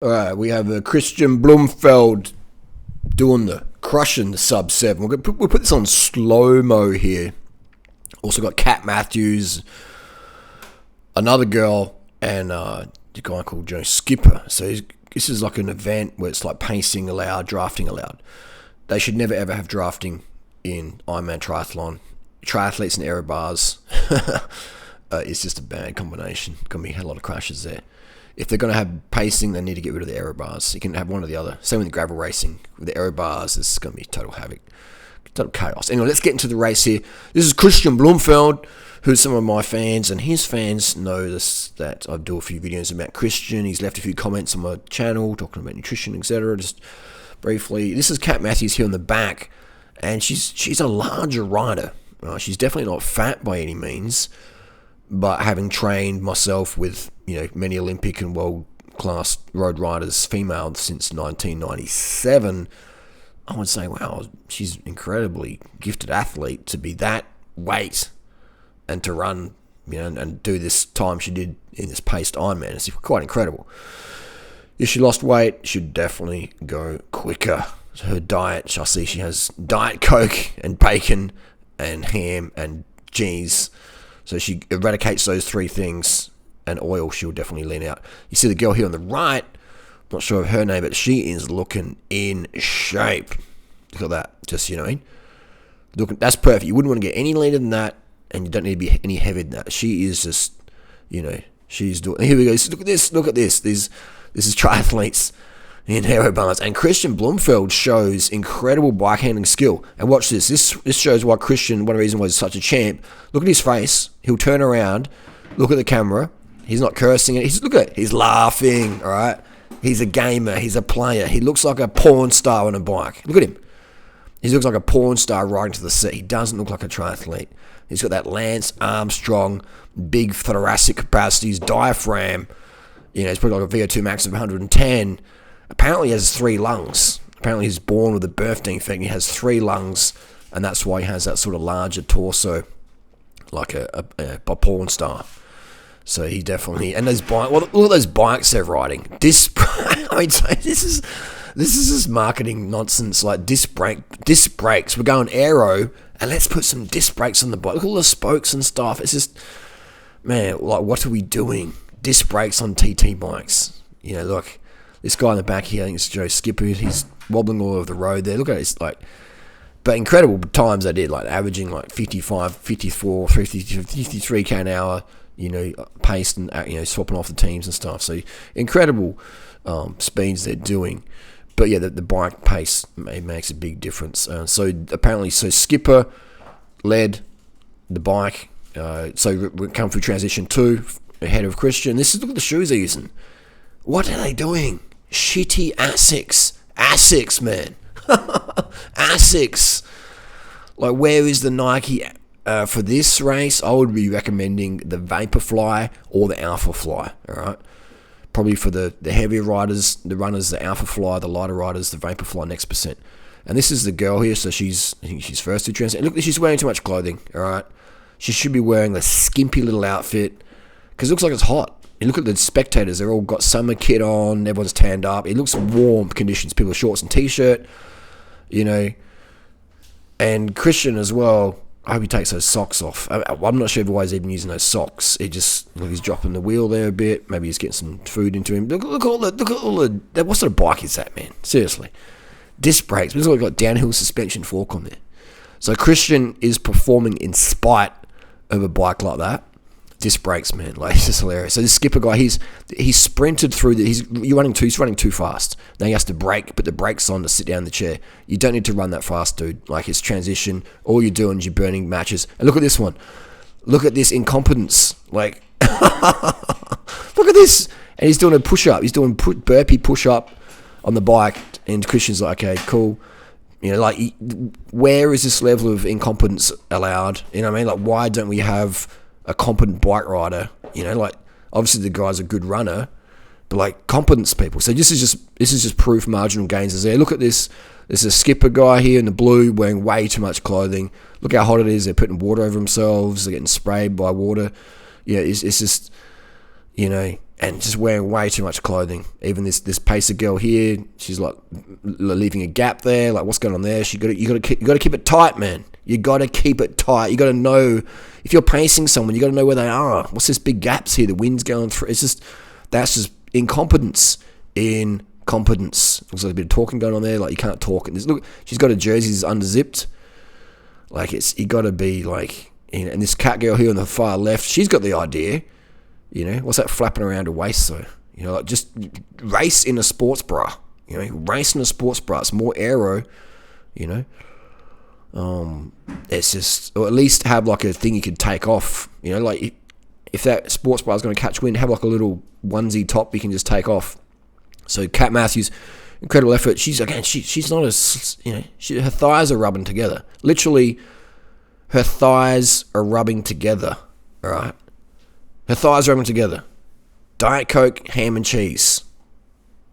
All right, we have Kristian Blummenfelt crushing the sub 7. We'll put this on slow mo here. Also got Kat Matthews, another girl, and the guy called Joe Skipper. So this is like an event where it's like pacing allowed, drafting allowed. They should never ever have drafting in Ironman triathlon. Triathletes and error bars. It's just a bad combination. Gonna be a lot of crashes there. If they're going to have pacing, they need to get rid of the error bars. You can have one or the other. Same with the gravel racing. With the error bars, it's going to be total havoc. Total chaos. Anyway, let's get into the race here. This is Kristian Blummenfelt, who's some of my fans, and his fans know this, that I do a few videos about Kristian. He's left a few comments on my channel, talking about nutrition, etc. Just briefly. This is Kat Matthews here on the back, and she's a larger rider. She's definitely not fat by any means, but having trained myself with many Olympic and world class road riders, female, since 1997, I would say, wow, she's an incredibly gifted athlete to be that weight and to run, and do this time she did in this paced Ironman. It's quite incredible. If she lost weight, she'd definitely go quicker. Her diet, I see she has Diet Coke and bacon and ham and cheese. So she eradicates those three things, and oil, she'll definitely lean out. You see the girl here on the right, not sure of her name, but she is looking in shape. Look at that. Just, that's perfect. You wouldn't want to get any leaner than that, and you don't need to be any heavier than that. She is just, she's doing. Here we go. Look at this. This is triathletes in aero bars. And Kristian Blummenfelt shows incredible bike handling skill. And watch this. This shows why Kristian, one of the reasons why he's such a champ. Look at his face. He'll turn around, look at the camera. He's not cursing it. Look at it. He's laughing, all right? He's a gamer. He's a player. He looks like a porn star on a bike. Look at him. He looks like a porn star riding to the sea. He doesn't look like a triathlete. He's got that Lance Armstrong, big thoracic capacities, diaphragm. He's probably like a VO2 max of 110. Apparently he has 3 lungs. Apparently he's born with a birth defect. He has 3 lungs, and that's why he has that sort of larger torso, like a porn star. So he definitely, and those bikes. Well, look at those bikes they're riding. This is just marketing nonsense. Like disc brakes. We're going aero, and let's put some disc brakes on the bike. Look at all the spokes and stuff. It's just, man, like, what are we doing? Disc brakes on TT bikes. Look, this guy in the back here, I think it's Joe Skipper. He's wobbling all over the road there. Look at it. It's like, but incredible times they did, like averaging like 55, 54, 53k an hour. Paced and swapping off the teams and stuff. So incredible speeds they're doing. But yeah, the bike pace makes a big difference. So Skipper led the bike. So we come through transition 2 ahead of Kristian. Look at the shoes they're using. What are they doing? Shitty Asics, man. Asics. Like, where is the Nike? For this race, I would be recommending the Vaporfly or the Alpha Fly. All right, probably for the heavier riders, the runners, the Alpha Fly; the lighter riders, the Vaporfly next percent. And this is the girl here, so I think she's first to transit. Look, she's wearing too much clothing. All right, she should be wearing a skimpy little outfit because it looks like it's hot. You look at the spectators; they're all got summer kit on. Everyone's tanned up. It looks warm conditions. People are shorts and t-shirt. And Kristian as well. I hope he takes those socks off. I'm not sure why he's even using those socks. He's dropping the wheel there a bit. Maybe he's getting some food into him. Look at all the. What sort of bike is that, man? Seriously, disc brakes. It's got downhill suspension fork on there. So Kristian is performing in spite of a bike like that. Disc brakes, man. Like, it's just hilarious. So this Skipper guy, he's sprinted through. He's running too fast. Now he has to brake, put the brakes on to sit down in the chair. You don't need to run that fast, dude. Like, it's transition. All you're doing is you're burning matches. And look at this one. Look at this incompetence. Like, look at this. And he's doing a push-up. He's doing burpee push-up on the bike. And Kristian's like, okay, cool. Where is this level of incompetence allowed? You know what I mean? Like, why don't we have a competent bike rider? Obviously the guy's a good runner, but like, competence people. So this is just proof marginal gains is there. Look at this. There's a Skipper guy here in the blue wearing way too much clothing. Look how hot it is. They're putting water over themselves. They're getting sprayed by water. It's just, and just wearing way too much clothing. Even this pacer girl here, she's like leaving a gap there. Like, what's going on there? You got to keep it tight, man. You got to keep it tight. You got to know if you're pacing someone. You got to know where they are. What's this big gaps here? The wind's going through. That's just incompetence. Incompetence. Looks like a bit of talking going on there. Like, you can't talk. And look, she's got a jersey that's unzipped. Like, you got to be like, and this cat girl here on the far left, she's got the idea. What's that flapping around her waist though? Like, just race in a sports bra. Race in a sports bra. It's more aero. It's just, or at least have like a thing you could take off. Like if that sports bra is going to catch wind, have like a little onesie top you can just take off. So Kat Matthews, incredible effort. She's not as, her thighs are rubbing together. Literally, her thighs are rubbing together. All right, her thighs are rubbing together. Diet Coke, ham and cheese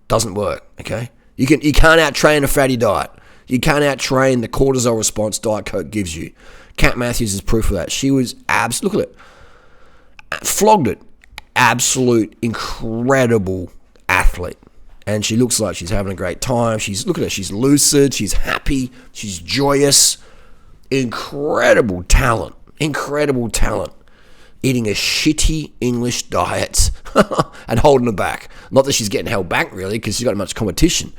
doesn't work. Okay, you can't out-train a fatty diet. You can't out-train the cortisol response Diet Coke gives you. Kat Matthews is proof of that. She was look at it. Flogged it. Absolute incredible athlete. And she looks like she's having a great time. Look at her. She's lucid. She's happy. She's joyous. Incredible talent. Incredible talent. Eating a shitty English diet and holding her back. Not that she's getting held back, really, because she's got much competition.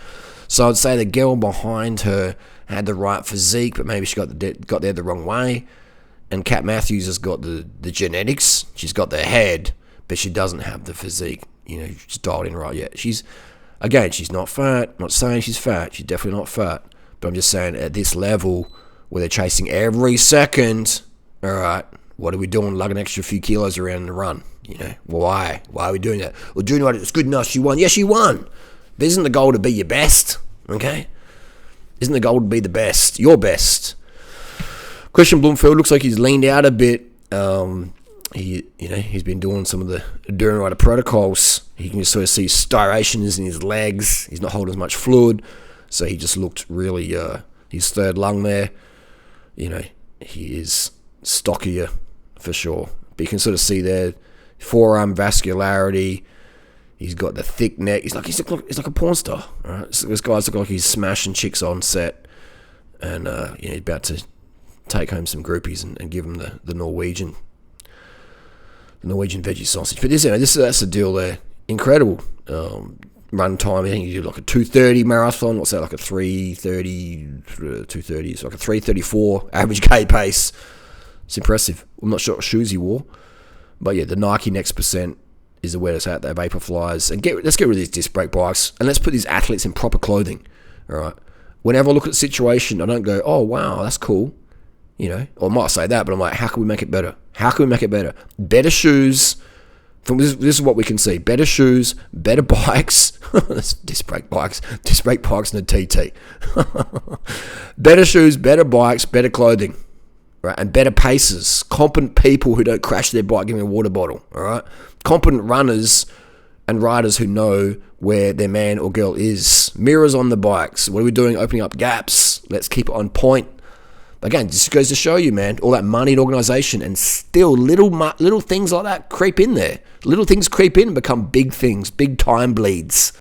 So I'd say the girl behind her had the right physique, but maybe she got there the wrong way. And Kat Matthews has got the genetics. She's got the head, but she doesn't have the physique. She's dialed in right yet. She's not fat. I'm not saying she's fat. She's definitely not fat. But I'm just saying at this level where they're chasing every second, all right, what are we doing? Lugging an extra few kilos around in the run. Why? Why are we doing that? Well, doing what it's good enough. She won. Yes, she won. But isn't the goal to be your best? Okay? Isn't the goal to be the best? Your best. Kristian Blummenfelt looks like he's leaned out a bit. He's been doing some of the durianrider protocols. You can just sort of see striations in his legs. He's not holding as much fluid. So he just looked really, his third lung there. He is stockier for sure. But you can sort of see there, forearm vascularity. He's got the thick neck. He's like a porn star. Right? This guy's look like he's smashing chicks on set, and he's about to take home some groupies and give them the Norwegian veggie sausage. But that's the deal there. Incredible run time. I think you do like a 2:30 marathon. What's that? Like a 3:30, 2:30. It's like a 3:34 average K pace. It's impressive. I'm not sure what shoes he wore, but yeah, the Nike Next Percent is the where it's at. They Vaporflies, and let's get rid of these disc brake bikes, and let's put these athletes in proper clothing. All right. Whenever I look at the situation, I don't go, "Oh wow, that's cool," Or I might say that, but I'm like, "How can we make it better? How can we make it better? Better shoes." This is what we can see: better shoes, better bikes. That's disc brake bikes and a TT. Better shoes, better bikes, better clothing. Right, and better pacers, competent people who don't crash their bike giving a water bottle, all right? Competent runners and riders who know where their man or girl is. Mirrors on the bikes. What are we doing? Opening up gaps. Let's keep it on point. Again, just goes to show you, man, all that moneyed organization, and still little things like that creep in there. Little things creep in and become big things, big time bleeds.